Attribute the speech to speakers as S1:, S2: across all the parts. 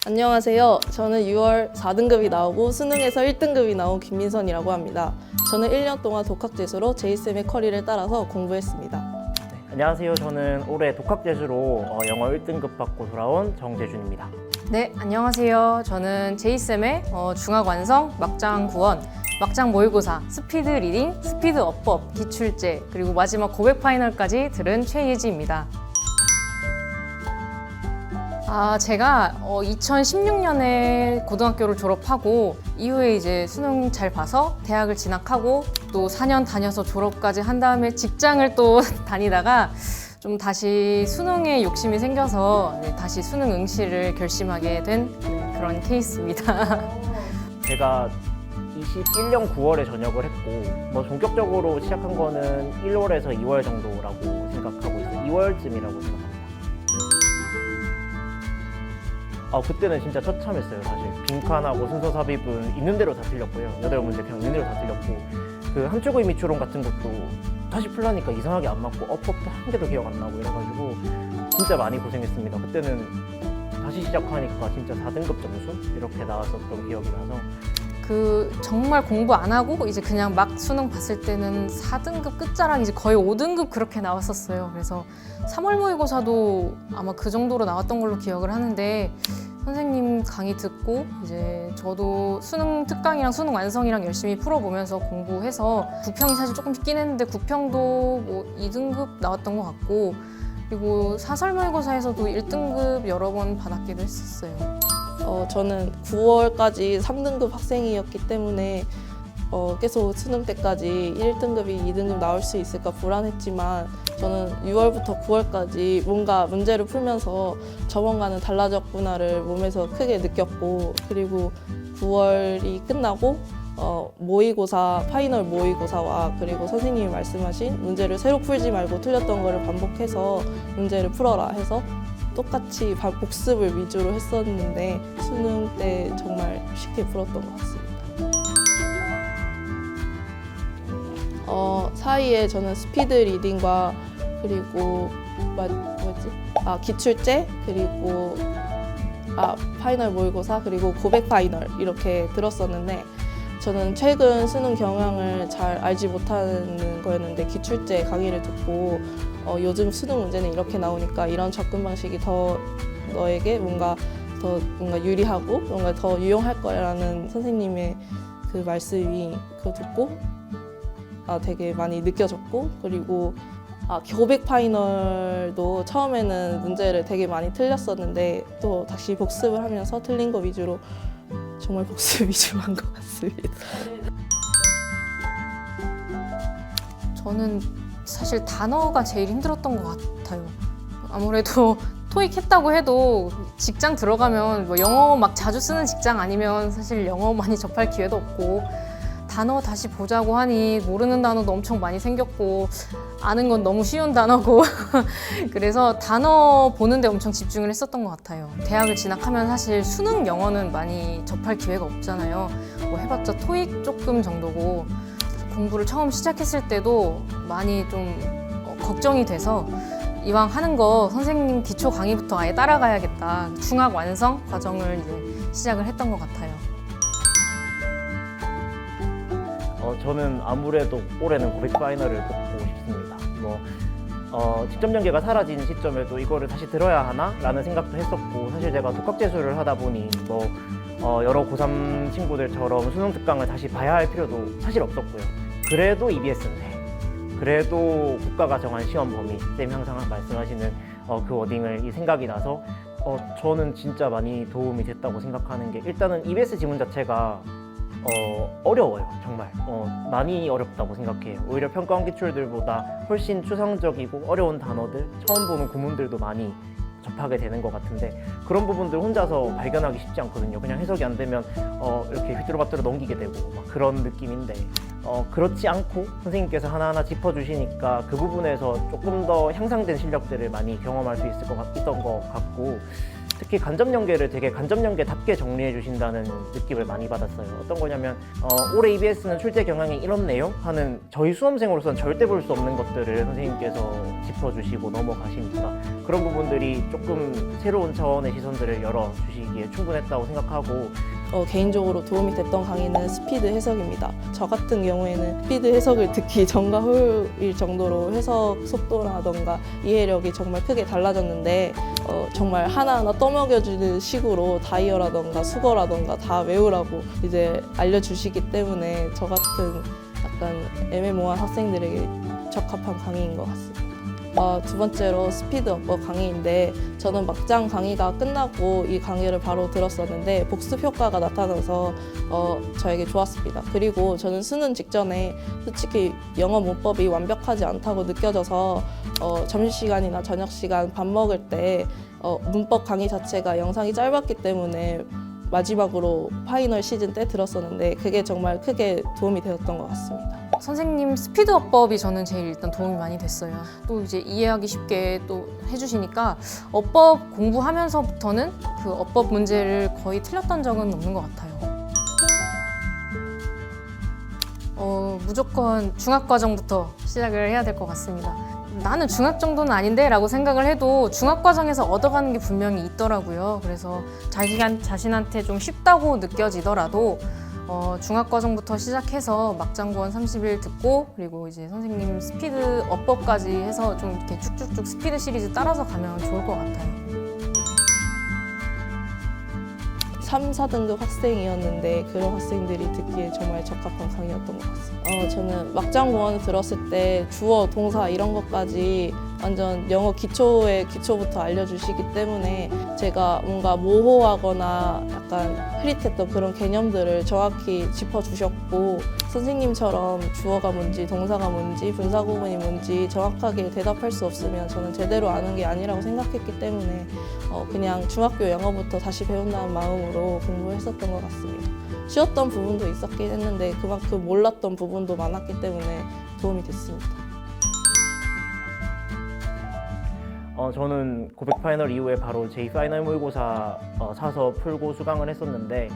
S1: 안녕하세요. 저는 6월 4등급이 나오고 수능에서 1등급이 나온 김민선이라고 합니다. 저는 1년 동안 독학재수로 제이쌤의 커리를 따라서 공부했습니다.
S2: 안녕하세요. 저는 올해 독학재수로 영어 1등급 받고 돌아온 정재준입니다.
S3: 네, 안녕하세요. 저는 제이쌤의 중학 완성, 막장 구원, 막장 모의고사, 스피드 리딩, 스피드 어법, 기출제, 그리고 마지막 고백 파이널까지 들은 최예지입니다. 제가 2016년에 고등학교를 졸업하고 이후에 이제 수능 잘 봐서 대학을 진학하고 또 4년 다녀서 졸업까지 한 다음에 직장을 또 다니다가 좀 다시 수능에 욕심이 생겨서 다시 수능 응시를 결심하게 된 그런 케이스입니다.
S2: 제가 21년 9월에 전역을 했고 본격적으로 시작한 거는 1월에서 2월 정도라고 생각하고 있어요. 2월쯤이라고 생각합니다. 그때는 진짜 처참했어요. 사실 빈칸하고 순서 삽입은 있는 대로 다 틀렸고요. 8문제 그냥 있는 대로 다 틀렸고 그 함축의 미추론 같은 것도 다시 풀라니까 이상하게 안 맞고 어법도 한 개도 기억 안 나고 이래가지고 진짜 많이 고생했습니다. 그때는 다시 시작하니까 진짜 4등급 점수 이렇게 나왔었던 기억이 나서
S3: 정말 공부 안 하고 이제 그냥 막 수능 봤을 때는 4등급 끝자락 이제 거의 5등급 그렇게 나왔었어요. 그래서 3월 모의고사도 아마 그 정도로 나왔던 걸로 기억을 하는데 선생님 강의 듣고 이제 저도 수능 특강이랑 수능 완성이랑 열심히 풀어보면서 공부해서 9평이 사실 조금 있긴 했는데 9평도 뭐 2등급 나왔던 것 같고 그리고 사설 모의고사에서도 1등급 여러 번 받았기도 했었어요.
S1: 저는 9월까지 3등급 학생이었기 때문에 계속 수능 때까지 1등급이 2등급 나올 수 있을까 불안했지만 저는 6월부터 9월까지 뭔가 문제를 풀면서 저번과는 달라졌구나를 몸에서 크게 느꼈고 그리고 9월이 끝나고 모의고사, 파이널 모의고사와 그리고 선생님이 말씀하신 문제를 새로 풀지 말고 틀렸던 거를 반복해서 문제를 풀어라 해서 똑같이 복습을 위주로 했었는데 수능 때 정말 쉽게 풀었던 것 같습니다. 사이에 저는 스피드 리딩과 그리고 기출제 그리고 파이널 모의고사 그리고 고백 파이널 이렇게 들었었는데 저는 최근 수능 경향을 잘 알지 못하는 거였는데 기출제 강의를 듣고 요즘 수능 문제는 이렇게 나오니까 이런 접근 방식이 너에게 뭔가 유리하고 뭔가 더 유용할 거라는 선생님의 그 말씀이 그거 듣고 되게 많이 느껴졌고 그리고 고백 파이널도 처음에는 문제를 되게 많이 틀렸었는데 또 다시 복습을 하면서 틀린 거 위주로 정말 복습 위주로 한 것 같습니다.
S3: 저는 사실 단어가 제일 힘들었던 것 같아요. 아무래도 토익 했다고 해도 직장 들어가면 뭐 영어 막 자주 쓰는 직장 아니면 사실 영어 많이 접할 기회도 없고 단어 다시 보자고 하니 모르는 단어도 엄청 많이 생겼고 아는 건 너무 쉬운 단어고 그래서 단어 보는데 엄청 집중을 했었던 것 같아요. 대학을 진학하면 사실 수능 영어는 많이 접할 기회가 없잖아요. 뭐 해봤자 토익 조금 정도고 공부를 처음 시작했을 때도 많이 좀 걱정이 돼서 이왕 하는 거 선생님 기초 강의부터 아예 따라가야겠다. 중학 완성 과정을 이제 시작을 했던 것 같아요.
S2: 저는 아무래도 올해는 고백 파이널을 뽑고 싶습니다. 직접 연계가 사라진 시점에도 이거를 다시 들어야 하나? 라는 생각도 했었고 사실 제가 독학재수를 하다 보니 여러 고3 친구들처럼 수능 특강을 다시 봐야 할 필요도 사실 없었고요. 그래도 EBS인데 그래도 국가가 정한 시험 범위 쌤이 항상 말씀하시는 그 워딩을 이 생각이 나서 저는 진짜 많이 도움이 됐다고 생각하는 게 일단은 EBS 지문 자체가 어려워요. 정말 많이 어렵다고 생각해요. 오히려 평가원 기출들보다 훨씬 추상적이고 어려운 단어들, 처음 보는 구문들도 많이 접하게 되는 것 같은데 그런 부분들 혼자서 발견하기 쉽지 않거든요. 그냥 해석이 안 되면 이렇게 휘뚜루마뚜루 넘기게 되고 막 그런 느낌인데 그렇지 않고 선생님께서 하나하나 짚어주시니까 그 부분에서 조금 더 향상된 실력들을 많이 경험할 수 있었던 것 같고 특히 간접 연계를 되게 간접 연계답게 정리해 주신다는 느낌을 많이 받았어요. 어떤 거냐면 올해 EBS는 출제 경향이 이렇네요 하는 저희 수험생으로서는 절대 볼 수 없는 것들을 선생님께서 짚어주시고 넘어가시니까 그런 부분들이 조금 새로운 차원의 시선들을 열어주시기에 충분했다고 생각하고
S1: 개인적으로 도움이 됐던 강의는 스피드 해석입니다. 저 같은 경우에는 스피드 해석을 듣기 전과 후일 정도로 해석 속도라던가 이해력이 정말 크게 달라졌는데 정말 하나하나 떠먹여주는 식으로 다이어라던가 수거라던가 다 외우라고 이제 알려주시기 때문에 저 같은 약간 애매모호한 학생들에게 적합한 강의인 것 같습니다. 두 번째로 스피드 어법 강의인데 저는 막장 강의가 끝나고 이 강의를 바로 들었었는데 복습 효과가 나타나서 저에게 좋았습니다. 그리고 저는 수능 직전에 솔직히 영어 문법이 완벽하지 않다고 느껴져서 점심시간이나 저녁시간 밥 먹을 때 문법 강의 자체가 영상이 짧았기 때문에 마지막으로 파이널 시즌 때 들었었는데 그게 정말 크게 도움이 되었던 것 같습니다.
S3: 선생님 스피드 어법이 저는 제일 일단 도움이 많이 됐어요. 또 이제 이해하기 쉽게 또 해주시니까 어법 공부하면서부터는 그 어법 문제를 거의 틀렸던 적은 없는 것 같아요. 무조건 중학과정부터 시작을 해야 될 것 같습니다. 나는 중학 정도는 아닌데 라고 생각을 해도 중학과정에서 얻어가는 게 분명히 있더라고요. 그래서 자신한테 좀 쉽다고 느껴지더라도 중학과정부터 시작해서 막장구원 30일 듣고 그리고 이제 선생님 스피드 어법까지 해서 좀 이렇게 쭉쭉쭉 스피드 시리즈 따라서 가면 좋을 것 같아요.
S1: 3, 4등급 학생이었는데 그런 학생들이 듣기에 정말 적합한 강의였던 것 같습니다. 저는 막장 공원을 들었을 때 주어, 동사 이런 것까지 완전 영어 기초의 기초부터 알려주시기 때문에 제가 뭔가 모호하거나 약간 흐릿했던 그런 개념들을 정확히 짚어주셨고 선생님처럼 주어가 뭔지 동사가 뭔지 분사구문이 뭔지 정확하게 대답할 수 없으면 저는 제대로 아는 게 아니라고 생각했기 때문에 그냥 중학교 영어부터 다시 배운다는 마음으로 공부했었던 것 같습니다. 쉬웠던 부분도 있었긴 했는데 그만큼 몰랐던 부분도 많았기 때문에 도움이 됐습니다.
S2: 저는 고백 파이널 이후에 바로 제2 파이널 모의고사 사서 풀고 수강을 했었는데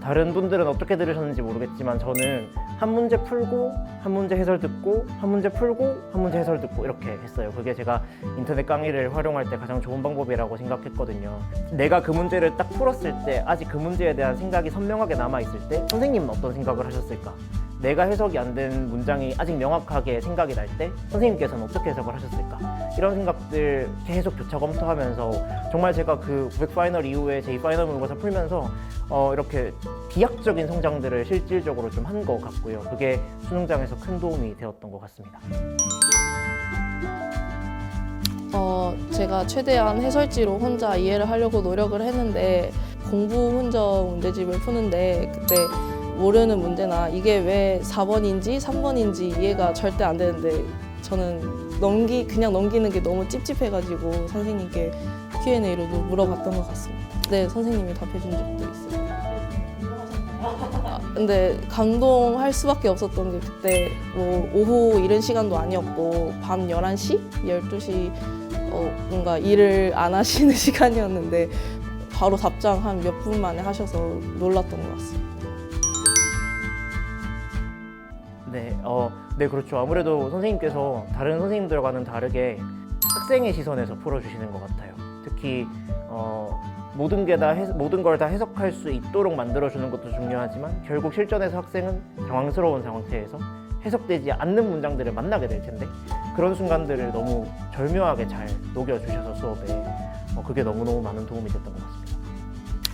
S2: 다른 분들은 어떻게 들으셨는지 모르겠지만 저는 한 문제 풀고 한 문제 해설 듣고 한 문제 풀고 한 문제 해설 듣고 이렇게 했어요. 그게 제가 인터넷 강의를 활용할 때 가장 좋은 방법이라고 생각했거든요. 내가 그 문제를 딱 풀었을 때 아직 그 문제에 대한 생각이 선명하게 남아있을 때 선생님은 어떤 생각을 하셨을까? 내가 해석이 안 된 문장이 아직 명확하게 생각이 날 때 선생님께서는 어떻게 해석을 하셨을까? 이런 생각들 계속 교차 검토하면서 정말 제가 그 고백 파이널 이후에 제2 파이널 모의고사 풀면서 이렇게 비약적인 성장들을 실질적으로 좀 한 것 같고요. 그게 수능장에서 큰 도움이 되었던 것 같습니다.
S1: 제가 최대한 해설지로 혼자 이해를 하려고 노력을 했는데 공부 hun적 문제집을 푸는데 그때 모르는 문제나 이게 왜 4번인지 3번인지 이해가 절대 안 되는데 저는 그냥 넘기는 게 너무 찝찝해가지고 선생님께 Q&A로도 물어봤던 것 같습니다. 네, 선생님이 답해준 적도 있어요. 근데 감동할 수밖에 없었던 게 그때 뭐 오후 이른 시간도 아니었고 밤 11시? 12시 뭔가 일을 안 하시는 시간이었는데 바로 답장 한 몇 분 만에 하셔서 놀랐던 것 같습니다.
S2: 네, 그렇죠. 아무래도 선생님께서 다른 선생님들과는 다르게 학생의 시선에서 풀어주시는 것 같아요. 특히 모든 걸 다 해석할 수 있도록 만들어주는 것도 중요하지만 결국 실전에서 학생은 당황스러운 상태에서 해석되지 않는 문장들을 만나게 될 텐데 그런 순간들을 너무 절묘하게 잘 녹여주셔서 수업에 그게 너무너무 많은 도움이 됐던 것 같습니다.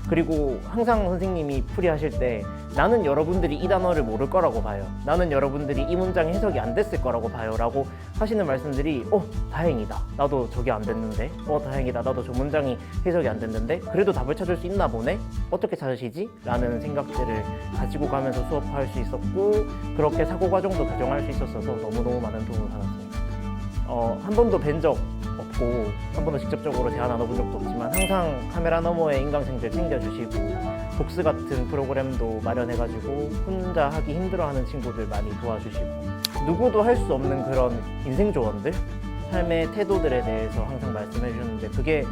S2: 그리고 항상 선생님이 풀이하실 때 나는 여러분들이 이 단어를 모를 거라고 봐요. 나는 여러분들이 이 문장이 해석이 안 됐을 거라고 봐요. 라고 하시는 말씀들이 다행이다. 나도 저게 안 됐는데. 다행이다. 나도 저 문장이 해석이 안 됐는데. 그래도 답을 찾을 수 있나 보네. 어떻게 찾으시지? 라는 생각들을 가지고 가면서 수업할 수 있었고 그렇게 사고 과정도 교정할 수 있었어서 너무너무 많은 도움을 받았습니다. 한 번도 뵌 적 없고 한 번도 직접적으로 대화 나눠본 적도 없지만 항상 카메라 너머의 인강생들 챙겨주시고 복스 같은 프로그램도 마련해가지고 혼자 하기 힘들어하는 친구들 많이 도와주시고 누구도 할 수 없는 그런 인생 조언들 삶의 태도들에 대해서 항상 말씀해 주셨는데 그게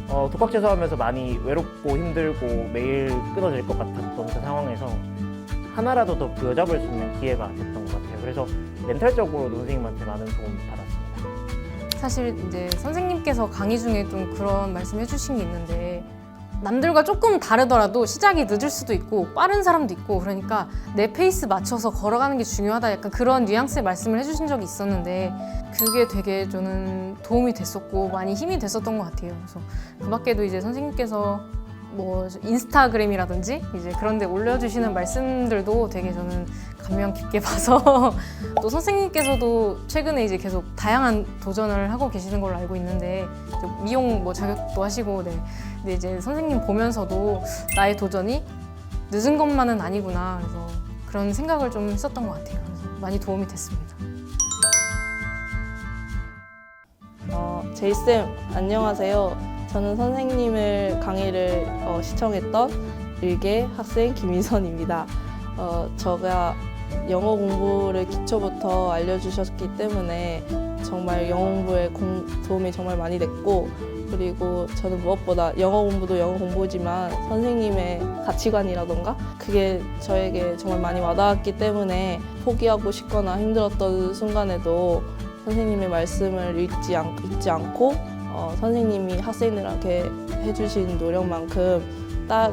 S2: 독학재수 하면서 많이 외롭고 힘들고 매일 끊어질 것 같았던 그 상황에서 하나라도 더 부여잡을 수 있는 기회가 됐던 것 같아요. 그래서 멘탈적으로 선생님한테 많은 도움을 받았습니다.
S3: 사실 이제 선생님께서 강의 중에 좀 그런 말씀 해주신 게 있는데 남들과 조금 다르더라도 시작이 늦을 수도 있고 빠른 사람도 있고 그러니까 내 페이스 맞춰서 걸어가는 게 중요하다 약간 그런 뉘앙스의 말씀을 해주신 적이 있었는데 그게 되게 저는 도움이 됐었고 많이 힘이 됐었던 것 같아요. 그래서 그 밖에도 이제 선생님께서 뭐 인스타그램이라든지 이제 그런 데 올려주시는 말씀들도 되게 저는 감명 깊게 봐서 또 선생님께서도 최근에 이제 계속 다양한 도전을 하고 계시는 걸로 알고 있는데 이제 미용 뭐 자격도 하시고 네. 근데 이제 선생님 보면서도 나의 도전이 늦은 것만은 아니구나 그래서 그런 생각을 좀 했었던 것 같아요. 그래서 많이 도움이 됐습니다.
S1: 제이쌤 안녕하세요. 저는 선생님을 강의를 시청했던 일개 학생 김희선입니다. 제가 영어 공부를 기초부터 알려주셨기 때문에 정말 영어 공부에 도움이 정말 많이 됐고 그리고 저는 무엇보다 영어 공부도 영어 공부지만 선생님의 가치관이라던가 그게 저에게 정말 많이 와닿았기 때문에 포기하고 싶거나 힘들었던 순간에도 선생님의 말씀을 잊지 않고 선생님이 학생들한테 해주신 노력만큼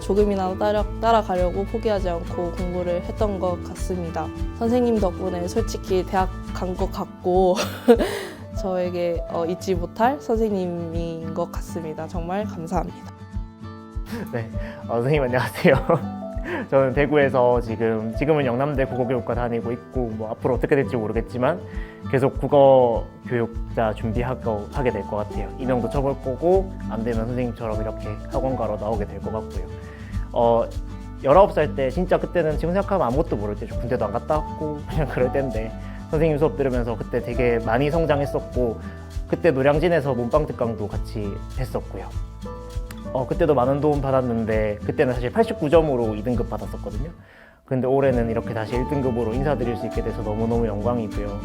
S1: 조금이나마 따라가려고 포기하지 않고 공부를 했던 것 같습니다. 선생님 덕분에 솔직히 대학 간 것 같고 저에게 잊지 못할 선생님인 것 같습니다. 정말 감사합니다.
S2: 네, 선생님 안녕하세요. 저는 대구에서 지금은 영남대 국어교육과 다니고 있고 뭐 앞으로 어떻게 될지 모르겠지만 계속 국어 교육자 준비하게 될 것 같아요. 임용도 쳐볼 거고 안 되면 선생님처럼 이렇게 학원가로 나오게 될 것 같고요. 19살 때 진짜 그때는 지금 생각하면 아무것도 모를 때죠. 군대도 안 갔다 왔고 그냥 그럴 때인데 선생님 수업 들으면서 그때 되게 많이 성장했었고 그때 노량진에서 몸빵 특강도 같이 했었고요. 그때도 많은 도움 받았는데 그때는 사실 89점으로 2등급 받았었거든요. 근데 올해는 이렇게 다시 1등급으로 인사드릴 수 있게 돼서 너무너무 영광이고요.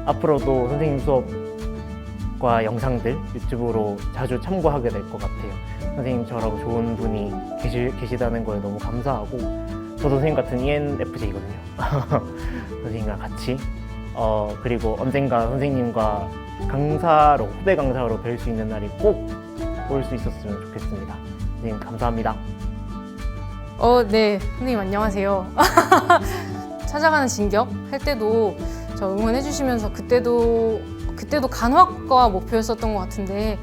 S2: 앞으로도 선생님 수업과 영상들 유튜브로 자주 참고하게 될 것 같아요. 선생님처럼 좋은 분이 계시다는 거에 너무 감사하고 저도 선생님 같은 ENFJ거든요. 선생님과 같이 그리고 언젠가 선생님과 후배 강사로 뵐 수 있는 날이 꼭 올 수 있었으면 좋겠습니다. 선생님 감사합니다.
S3: 네, 선생님 안녕하세요. 찾아가는 진격 할 때도 저 응원해 주시면서 그때도 간호학과 목표였었던 것 같은데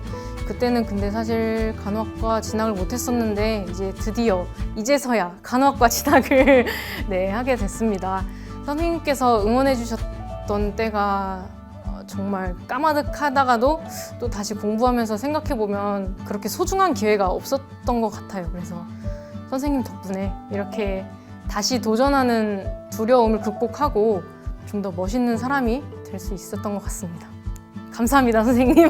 S3: 그때는 근데 사실 간호학과 진학을 못했었는데 이제 드디어 이제서야 간호학과 진학을 네, 하게 됐습니다. 선생님께서 응원해 주셨던 때가 정말 까마득하다가도 또 다시 공부하면서 생각해보면 그렇게 소중한 기회가 없었던 것 같아요. 그래서 선생님 덕분에 이렇게 다시 도전하는 두려움을 극복하고 좀 더 멋있는 사람이 될 수 있었던 것 같습니다. 감사합니다, 선생님.